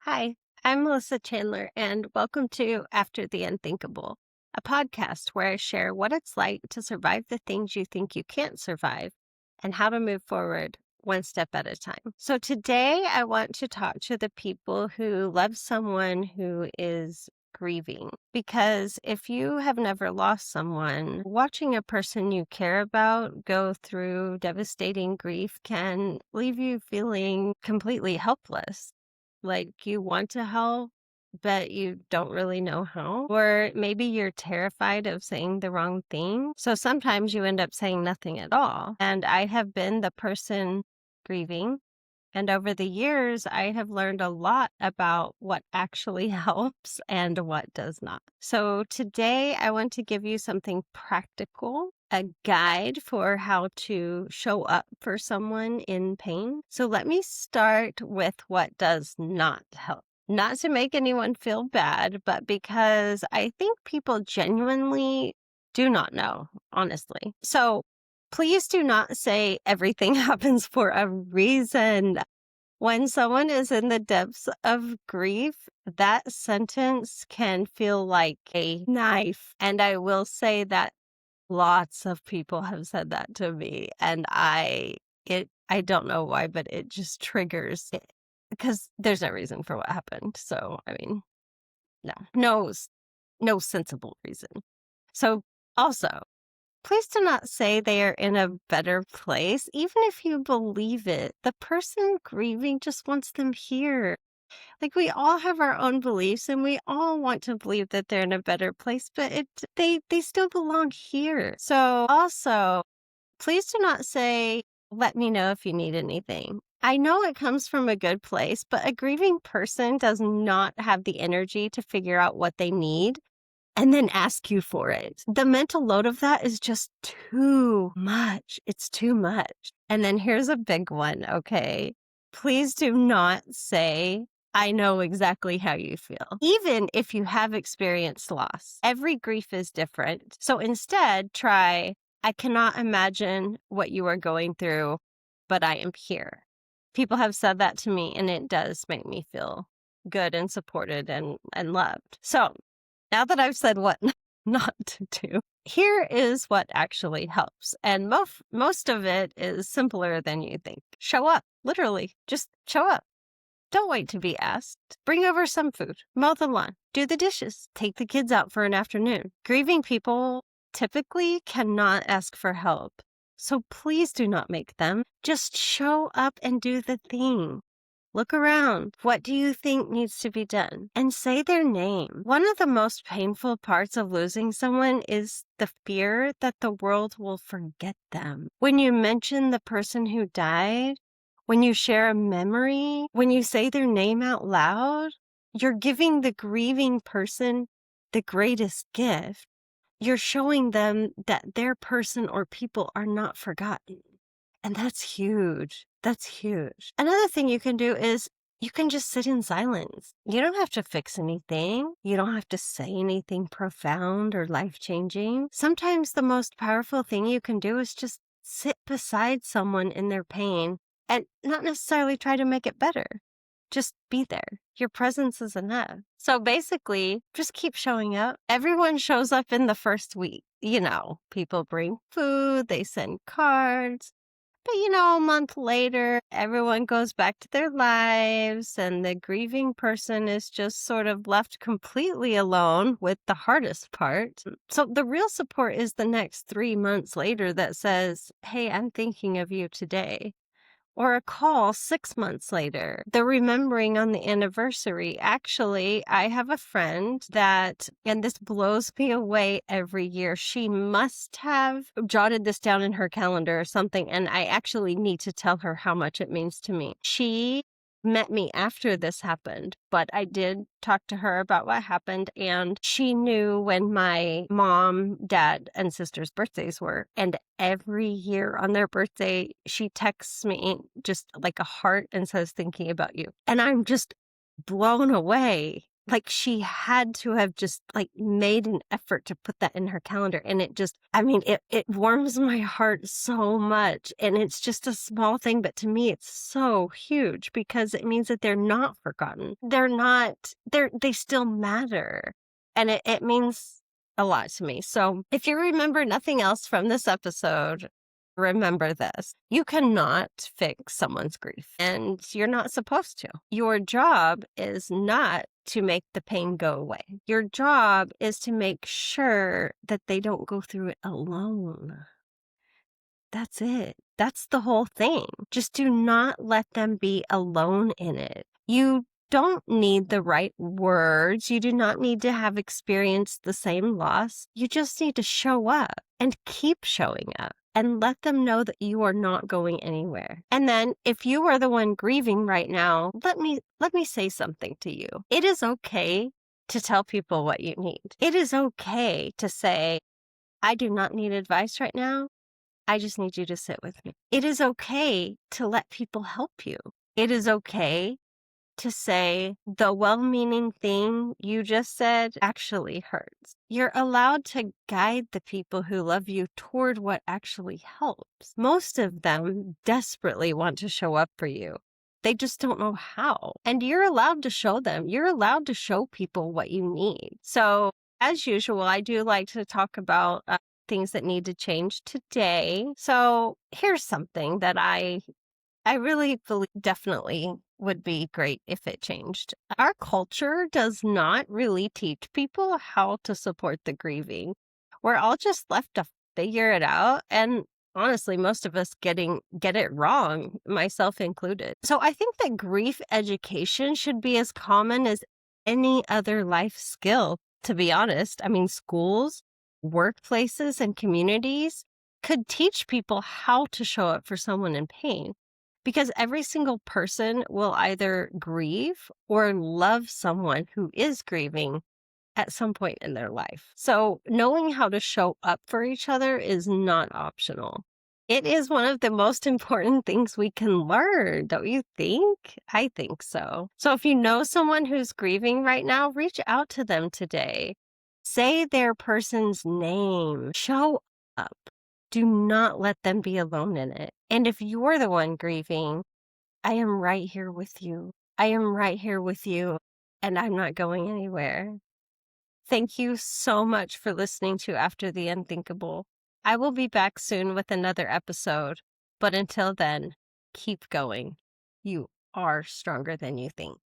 Hi, I'm Melissa Chandler, and welcome to After the Unthinkable, a podcast where I share what it's like to survive the things you think you can't survive and how to move forward one step at a time. So, today I want to talk to the people who love someone who is grieving. Because if you have never lost someone, watching a person you care about go through devastating grief can leave you feeling completely helpless, like you want to help, but you don't really know how. Or maybe you're terrified of saying the wrong thing. So sometimes you end up saying nothing at all. And I have been the person grieving. And over the years, I have learned a lot about what actually helps and what does not. So today, I want to give you something practical, a guide for how to show up for someone in pain. So let me start with what does not help. Not to make anyone feel bad, but because I think people genuinely do not know, honestly. So please do not say everything happens for a reason. When someone is in the depths of grief, that sentence can feel like a knife. And I will say that lots of people have said that to me. And I don't know why, but it just triggers it because there's no reason for what happened. So, I mean, no sensible reason. So also, please do not say they are in a better place, even if you believe it. The person grieving just wants them here. Like, we all have our own beliefs and we all want to believe that they're in a better place, but they still belong here. So also, please do not say, let me know if you need anything. I know it comes from a good place, but a grieving person does not have the energy to figure out what they need and then ask you for it. The mental load of that is just too much. It's too much. And then here's a big one, okay? Please do not say, I know exactly how you feel. Even if you have experienced loss, every grief is different. So instead, try, I cannot imagine what you are going through, but I am here. People have said that to me, and it does make me feel good and supported and loved. So now that I've said what not to do, here is what actually helps. And most of it is simpler than you think. Show up, literally. Just show up. Don't wait to be asked. Bring over some food, mow the lawn, do the dishes, take the kids out for an afternoon. Grieving people typically cannot ask for help. So please do not make them. Just show up and do the thing. Look around. What do you think needs to be done? And say their name. One of the most painful parts of losing someone is the fear that the world will forget them. When you mention the person who died, when you share a memory, when you say their name out loud, you're giving the grieving person the greatest gift. You're showing them that their person or people are not forgotten. And that's huge. That's huge. Another thing you can do is you can just sit in silence. You don't have to fix anything. You don't have to say anything profound or life-changing. Sometimes the most powerful thing you can do is just sit beside someone in their pain and not necessarily try to make it better. Just be there. Your presence is enough. So basically, just keep showing up. Everyone shows up in the first week. People bring food, they send cards. But a month later, everyone goes back to their lives, and the grieving person is just sort of left completely alone with the hardest part. So the real support is the next 3 months later that says, hey, I'm thinking of you today. Or a call 6 months later, the remembering on the anniversary. Actually, I have a friend that, and this blows me away every year, she must have jotted this down in her calendar or something, and I actually need to tell her how much it means to me. She met me after this happened, but I did talk to her about what happened, and she knew when my mom, dad, and sister's birthdays were, and every year on their birthday, she texts me just like a heart and says, thinking about you. And I'm just blown away. Like, she had to have just, like, made an effort to put that in her calendar, and it just I mean, it warms my heart so much, and it's just a small thing, but to me, it's so huge because it means that they're not forgotten. They're not they still matter, and it means a lot to me. So, if you remember nothing else from this episode, remember this. You cannot fix someone's grief, and you're not supposed to. Your job is not to make the pain go away. Your job is to make sure that they don't go through it alone. That's it. That's the whole thing. Just do not let them be alone in it. You don't need the right words. You do not need to have experienced the same loss. You just need to show up and keep showing up and let them know that you are not going anywhere. And then if you are the one grieving right now, let me say something to you. It is okay to tell people what you need. It is okay to say, I do not need advice right now. I just need you to sit with me. It is okay to let people help you. It is okay to say the well-meaning thing you just said actually hurts. You're allowed to guide the people who love you toward what actually helps. Most of them desperately want to show up for you. They just don't know how. And you're allowed to show them. You're allowed to show people what you need. So, as usual, I do like to talk about things that need to change today. So, here's something that I really believe definitely would be great if it changed. Our culture does not really teach people how to support the grieving. We're all just left to figure it out. And honestly, most of us get it wrong, myself included. So I think that grief education should be as common as any other life skill, to be honest. I mean, schools, workplaces, and communities could teach people how to show up for someone in pain. Because every single person will either grieve or love someone who is grieving at some point in their life. So knowing how to show up for each other is not optional. It is one of the most important things we can learn, don't you think? I think so. So if you know someone who's grieving right now, reach out to them today. Say their person's name. Show up. Do not let them be alone in it. And if you're the one grieving, I am right here with you. I am right here with you, and I'm not going anywhere. Thank you so much for listening to After the Unthinkable. I will be back soon with another episode, but until then, keep going. You are stronger than you think.